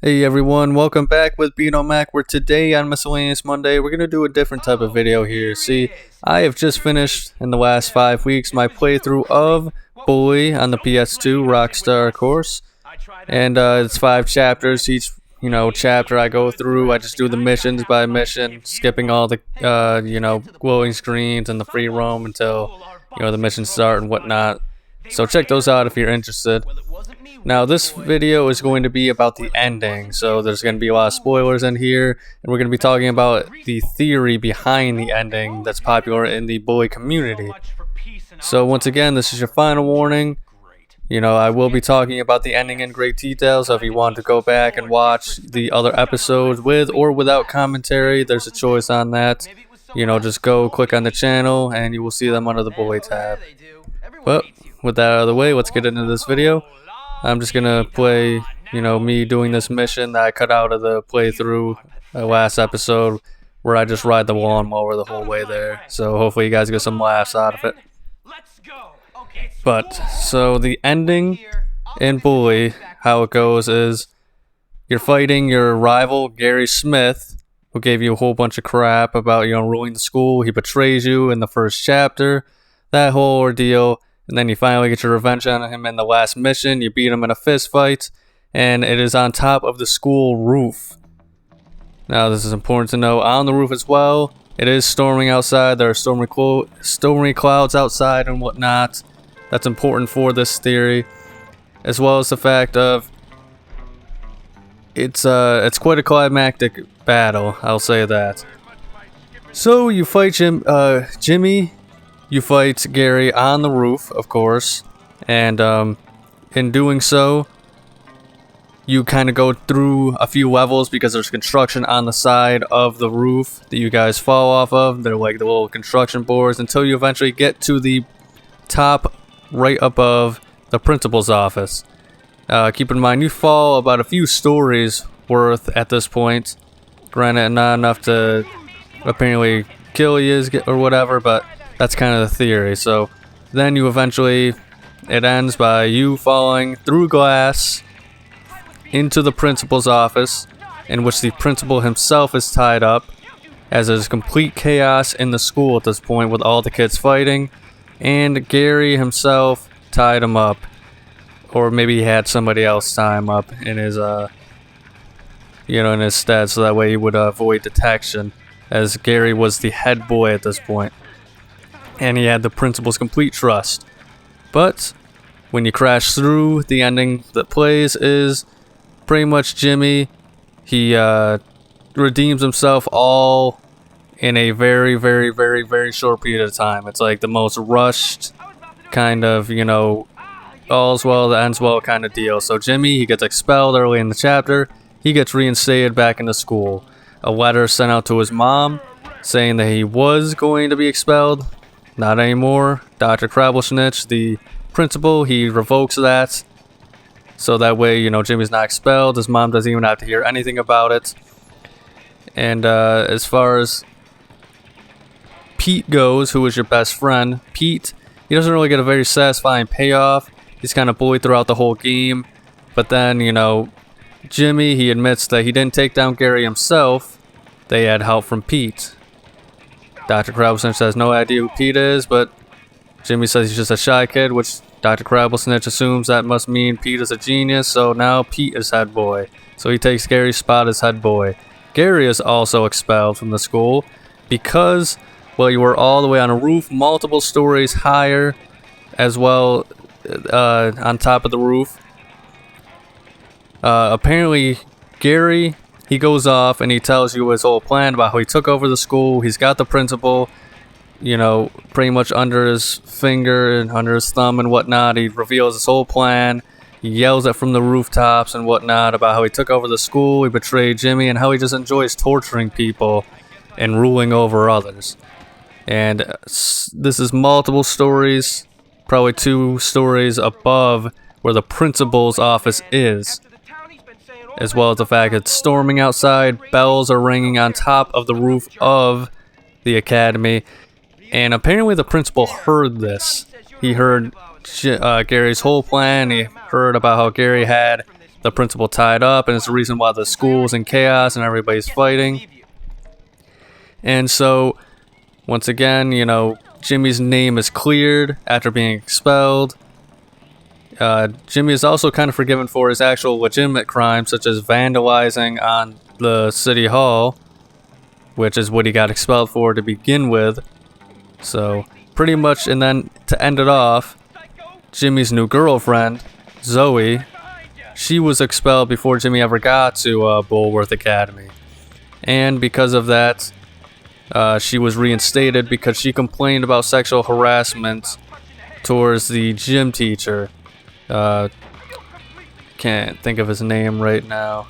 Hey everyone, welcome back with Beat on Mac, where today on Miscellaneous Monday, we're going to do a different type of video here. See, I have just finished, in the last 5 weeks, my playthrough of Bully on the PS2 Rockstar course. And it's 5 chapters. Each, chapter I go through, I just do the missions by mission, skipping all the, glowing screens and the free roam until, the missions start and whatnot. So check those out if you're interested. Now this video is going to be about the ending, so there's going to be a lot of spoilers in here, and we're going to be talking about the theory behind the ending that's popular in the Bully community. So once again, this is your final warning. I will be talking about the ending in great detail, so if you want to go back and watch the other episodes with or without commentary, there's a choice on that. Just go click on the channel and you will see them under the Bully tab. But with that out of the way, let's get into this video. I'm just gonna play, me doing this mission that I cut out of the playthrough last episode, where I just ride the lawnmower the whole way there. So hopefully you guys get some laughs out of it. But so the ending in Bully, how it goes is you're fighting your rival Gary Smith, who gave you a whole bunch of crap about ruling the school. He betrays you in the first chapter, that whole ordeal. And then you finally get your revenge on him in the last mission. You beat him in a fist fight, and it is on top of the school roof. Now this is important to know. On the roof as well, it is storming outside. There are stormy clouds outside and whatnot. That's important for this theory, as well as the fact of it's quite a climactic battle. I'll say that. So you fight Jimmy. You fight Gary on the roof, of course, and in doing so, you kind of go through a few levels because there's construction on the side of the roof that you guys fall off of. They're like the little construction boards until you eventually get to the top right above the principal's office. Keep in mind, you fall about a few stories worth at this point. Granted, not enough to apparently kill you or whatever, but that's kind of the theory. So then you eventually, it ends by you falling through glass into the principal's office, in which the principal himself is tied up, as there's complete chaos in the school at this point with all the kids fighting, and Gary himself tied him up, or maybe he had somebody else tie him up in his in his stead, so that way he would avoid detection, as Gary was the head boy at this point. And he had the principal's complete trust. But when you crash through, the ending that plays is pretty much Jimmy. He redeems himself all in a very, very, very, very short period of time. It's like the most rushed kind of, all's well that ends well kind of deal. So Jimmy, he gets expelled early in the chapter. He gets reinstated back into school. A letter sent out to his mom saying that he was going to be expelled. Not anymore. Dr.Crabblesnitch, the principal, he revokes that. So that way, Jimmy's not expelled. His mom doesn't even have to hear anything about it. And as far as Pete goes, who is your best friend, Pete, he doesn't really get a very satisfying payoff. He's kind of bullied throughout the whole game. But then, Jimmy, he admits that he didn't take down Gary himself. They had help from Pete. Dr. Crabblesnitch has no idea who Pete is, but Jimmy says he's just a shy kid, which Dr. Crabblesnitch assumes that must mean Pete is a genius, so now Pete is head boy. So he takes Gary's spot as head boy. Gary is also expelled from the school because, well, you were all the way on a roof, multiple stories higher, as well on top of the roof. Apparently, Gary, he goes off and he tells you his whole plan about how he took over the school. He's got the principal, pretty much under his finger and under his thumb and whatnot. He reveals his whole plan. He yells it from the rooftops and whatnot about how he took over the school, he betrayed Jimmy, and how he just enjoys torturing people and ruling over others. And this is multiple stories, probably 2 stories above where the principal's office is. As well as the fact it's storming outside, bells are ringing on top of the roof of the academy, and apparently the principal heard this. He heard Gary's whole plan. He heard about how Gary had the principal tied up, and it's the reason why the school's in chaos and everybody's fighting. And so, once again, you know, Jimmy's name is cleared after being expelled. Jimmy is also kind of forgiven for his actual legitimate crimes, such as vandalizing on the city hall, which is what he got expelled for to begin with. So, pretty much, and then to end it off, Jimmy's new girlfriend, Zoey, she was expelled before Jimmy ever got to Bulworth Academy. And because of that, she was reinstated because she complained about sexual harassment towards the gym teacher. Can't think of his name right now.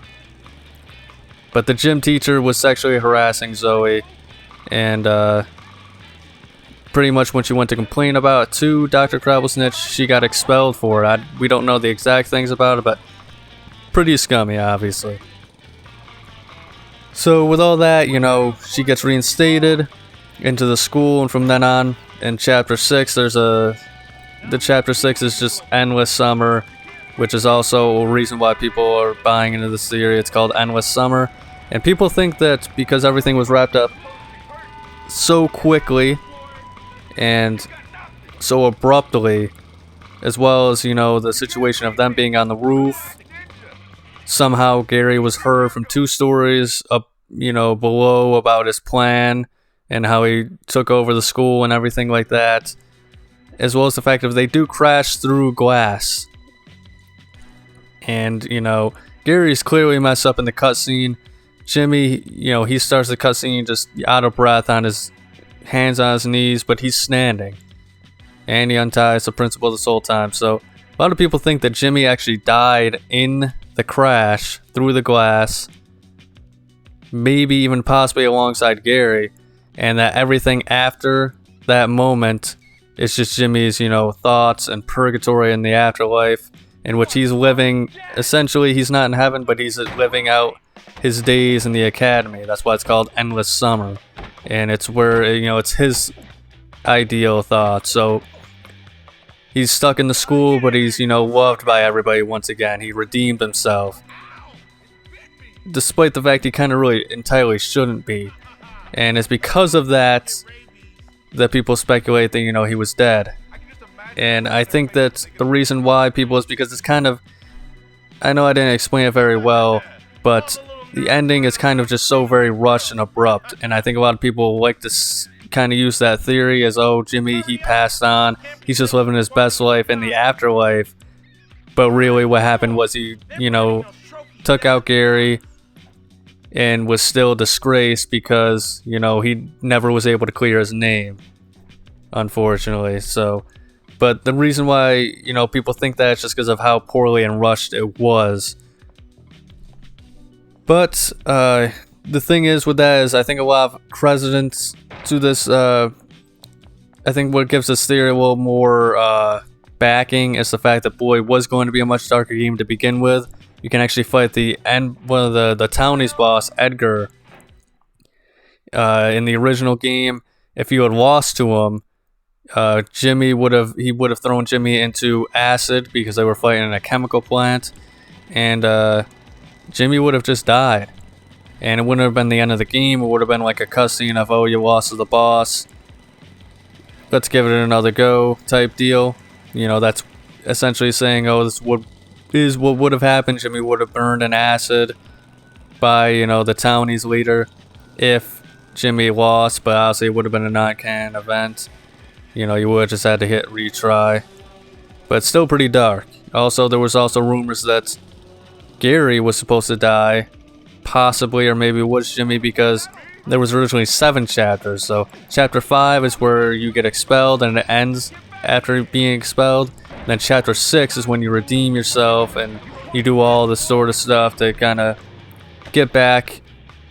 But the gym teacher was sexually harassing Zoey, and pretty much when she went to complain about it to Dr. Crabblesnitch, she got expelled for it. We don't know the exact things about it, but pretty scummy, obviously. So with all that, you know, she gets reinstated into the school, and from then on, in Chapter 6, the Chapter 6 is just Endless Summer, which is also a reason why people are buying into this theory. It's called Endless Summer. And people think that because everything was wrapped up so quickly and so abruptly, as well as, you know, the situation of them being on the roof, somehow Gary was heard from 2 stories up, you know, below about his plan and how he took over the school and everything like that, as well as the fact that they do crash through glass. And, you know, Gary's clearly messed up in the cutscene. Jimmy, you know, he starts the cutscene just out of breath, on his hands on his knees, but he's standing. And he unties the principal this whole time. So a lot of people think that Jimmy actually died in the crash through the glass, maybe even possibly alongside Gary, and that everything after that moment is just Jimmy's, you know, thoughts and purgatory in the afterlife, in which he's living, essentially he's not in heaven, but he's living out his days in the academy. That's why it's called Endless Summer. And it's where, you know, it's his ideal thought. So he's stuck in the school, but he's, you know, loved by everybody once again. He redeemed himself, despite the fact he kind of really entirely shouldn't be. And it's because of that that people speculate that, you know, he was dead. And I think that the reason why people is because it's kind of, I know I didn't explain it very well, but the ending is kind of just so very rushed and abrupt. And I think a lot of people like to kind of use that theory as, oh, Jimmy, he passed on, he's just living his best life in the afterlife. But really what happened was he, you know, took out Gary and was still disgraced because, you know, he never was able to clear his name, unfortunately. So, but the reason why, you know, people think that is just because of how poorly and rushed it was. But the thing is with that is I think a lot of credence to this, I think what gives this theory a little more backing is the fact that Boy was going to be a much darker game to begin with. You can actually fight one of the townie's boss, Edgar, in the original game. If you had lost to him, Jimmy would have thrown Jimmy into acid because they were fighting in a chemical plant, and Jimmy would have just died. And it wouldn't have been the end of the game. It would have been like a cutscene of, oh, you lost to the boss, let's give it another go type deal. You know, that's essentially saying, oh, this is what would have happened. Jimmy would have burned in acid by, you know, the townie's leader if Jimmy lost, but obviously it would have been a non-canon event. You know, you would have just had to hit retry. But it's still pretty dark. Also, there was also rumors that Gary was supposed to die, possibly, or maybe it was Jimmy, because there was originally 7 chapters. So chapter 5 is where you get expelled and it ends after being expelled. Then chapter 6 is when you redeem yourself and you do all this sort of stuff to kind of get back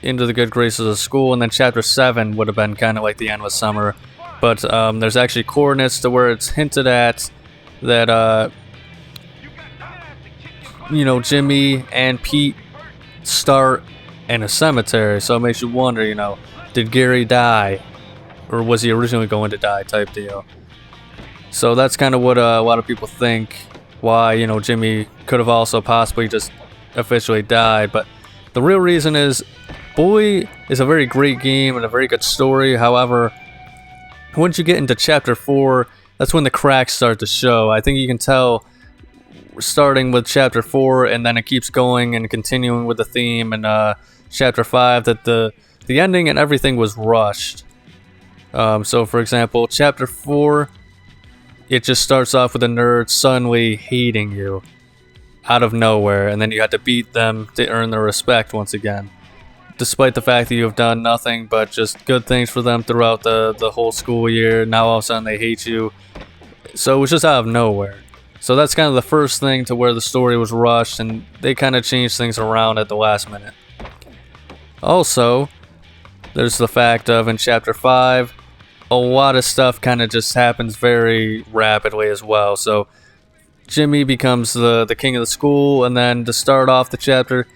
into the good graces of school. And then chapter 7 would have been kind of like the Endless Summer. But there's actually coordinates to where it's hinted at that, you know, Jimmy and Pete start in a cemetery. So it makes you wonder, you know, did Gary die? Or was he originally going to die type deal? So that's kind of what a lot of people think, why, you know, Jimmy could have also possibly just officially died. But the real reason is Bully is a very great game and a very good story. However, once you get into Chapter 4, that's when the cracks start to show. I think you can tell starting with Chapter 4, and then it keeps going and continuing with the theme in Chapter 5 that the ending and everything was rushed. So, for example, Chapter 4, it just starts off with a nerd suddenly hating you out of nowhere, and then you have to beat them to earn their respect once again. Despite the fact that you have done nothing but just good things for them throughout the whole school year, now all of a sudden they hate you. So it was just out of nowhere. So that's kind of the first thing to where the story was rushed, and they kind of changed things around at the last minute. Also, there's the fact of in Chapter 5, a lot of stuff kind of just happens very rapidly as well. So Jimmy becomes the king of the school, and then to start off the chapter,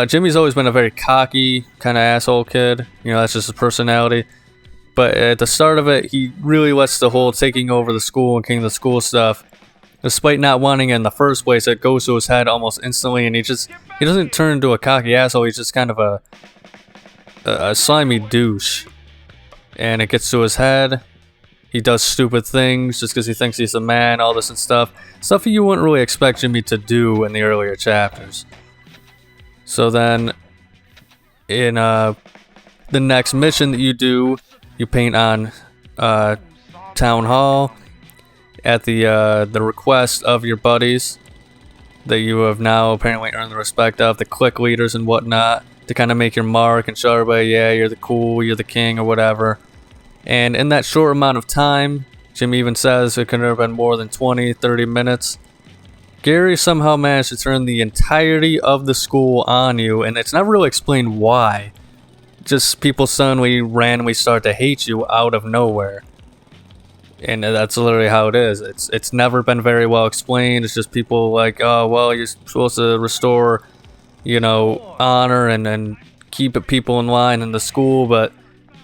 Jimmy's always been a very cocky kind of asshole kid. You know, that's just his personality. But at the start of it, he really lets the whole taking over the school and king of the school stuff, despite not wanting it in the first place, it goes to his head almost instantly, and he doesn't turn into a cocky asshole. He's just kind of a slimy douche. And it gets to his head. He does stupid things just because he thinks he's a man, all this and stuff. Stuff you wouldn't really expect Jimmy to do in the earlier chapters. So then, in the next mission that you do, you paint on Town Hall at the request of your buddies that you have now apparently earned the respect of, the clique leaders and whatnot, to kind of make your mark and show everybody, yeah, you're the king or whatever. And in that short amount of time, Jimmy even says it could have been more than 20, 30 minutes, Gary somehow managed to turn the entirety of the school on you, and it's not really explained why. Just people suddenly randomly start to hate you out of nowhere. And that's literally how it is. It's never been very well explained. It's just people like, oh, well, you're supposed to restore, you know, honor and keep people in line in the school, but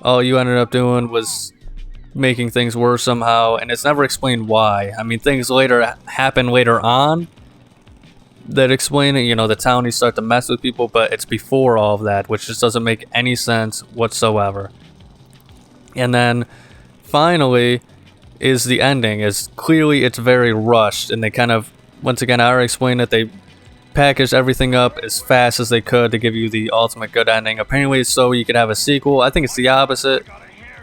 all you ended up doing was making things worse somehow, and it's never explained why. I mean, things happen later on that explain it. You know, the townies start to mess with people, but it's before all of that, which just doesn't make any sense whatsoever. And then, finally, is the ending. Clearly it's very rushed, and they kind of, once again, I already explained that they packaged everything up as fast as they could to give you the ultimate good ending. Apparently so you could have a sequel. I think it's the opposite.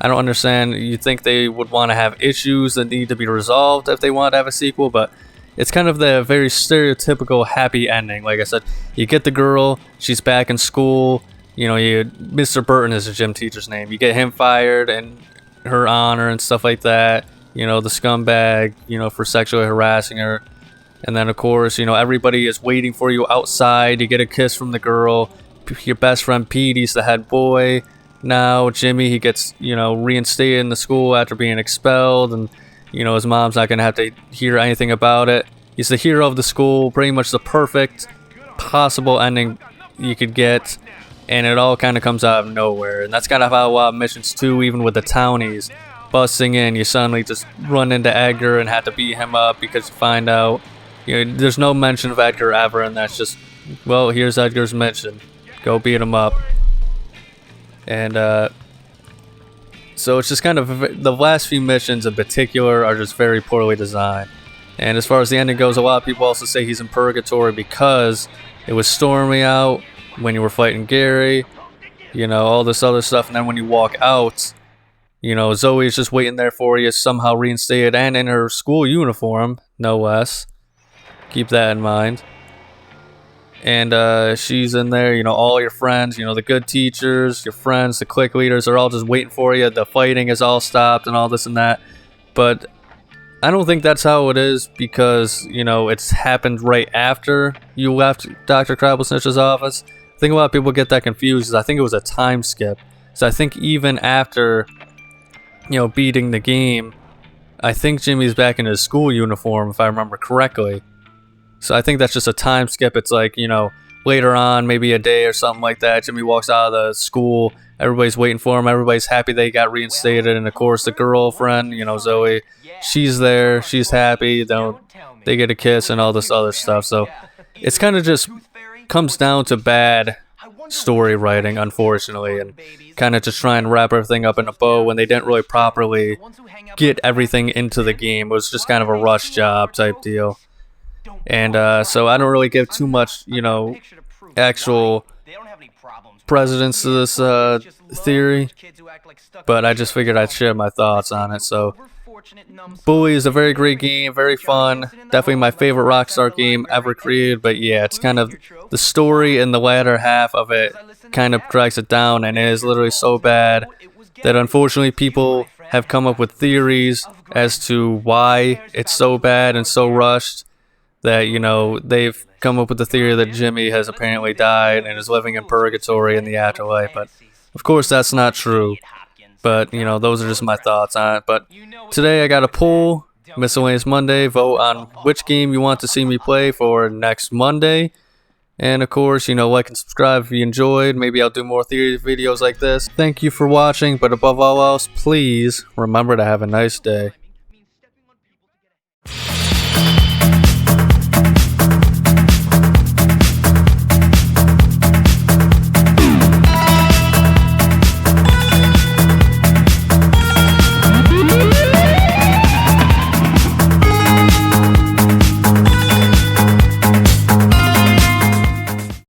I don't understand. You'd think they would want to have issues that need to be resolved if they want to have a sequel, but it's kind of the very stereotypical happy ending. Like I said, you get the girl, she's back in school, you know, Mr. Burton is the gym teacher's name. You get him fired and her honor and stuff like that. You know, the scumbag, you know, for sexually harassing her. And then, of course, you know, everybody is waiting for you outside. You get a kiss from the girl. Your best friend Pete, he's the head boy. Now, Jimmy, he gets, you know, reinstated in the school after being expelled. And, you know, his mom's not going to have to hear anything about it. He's the hero of the school. Pretty much the perfect possible ending you could get. And it all kind of comes out of nowhere. And that's kind of how a lot of missions, too, even with the townies busting in. You suddenly just run into Edgar and have to beat him up because you find out. You know, there's no mention of Edgar ever, and that's just, well, here's Edgar's mention. Go beat him up. And so it's just kind of, the last few missions in particular are just very poorly designed. And as far as the ending goes, a lot of people also say he's in purgatory because it was stormy out when you were fighting Gary, you know, all this other stuff. And then when you walk out, you know, Zoey's just waiting there for you, somehow reinstated and in her school uniform, no less. Keep that in mind. And she's in there, you know, all your friends, you know, the good teachers, your friends, the clique leaders are all just waiting for you. The fighting is all stopped and all this and that. But I don't think that's how it is because, you know, it's happened right after you left Dr. Crabblesnitch's office. I think a lot of people get that confused because I think it was a time skip. So I think even after, you know, beating the game, I think Jimmy's back in his school uniform, if I remember correctly. So I think that's just a time skip. It's like, you know, later on, maybe a day or something like that, Jimmy walks out of the school, everybody's waiting for him, everybody's happy they got reinstated, and of course the girlfriend, you know, Zoey, she's there, she's happy, they get a kiss and all this other stuff. So it's kind of just comes down to bad story writing, unfortunately, and kind of just trying to wrap everything up in a bow when they didn't really properly get everything into the game. It was just kind of a rush job type deal. And so I don't really give too much, you know, actual precedence to this theory, but I just figured I'd share my thoughts on it. So Bully is a very great game, very fun, definitely my favorite Rockstar game ever created, but yeah, it's kind of the story in the latter half of it kind of drags it down, and it is literally so bad that unfortunately people have come up with theories as to why it's so bad and so rushed, that, you know, they've come up with the theory that Jimmy has apparently died and is living in purgatory in the afterlife, but of course that's not true. But, you know, those are just my thoughts on it. But today I got a poll, Miscellaneous Monday. Vote on which game you want to see me play for next Monday. And, of course, you know, like and subscribe if you enjoyed. Maybe I'll do more theory videos like this. Thank you for watching, but above all else, please remember to have a nice day.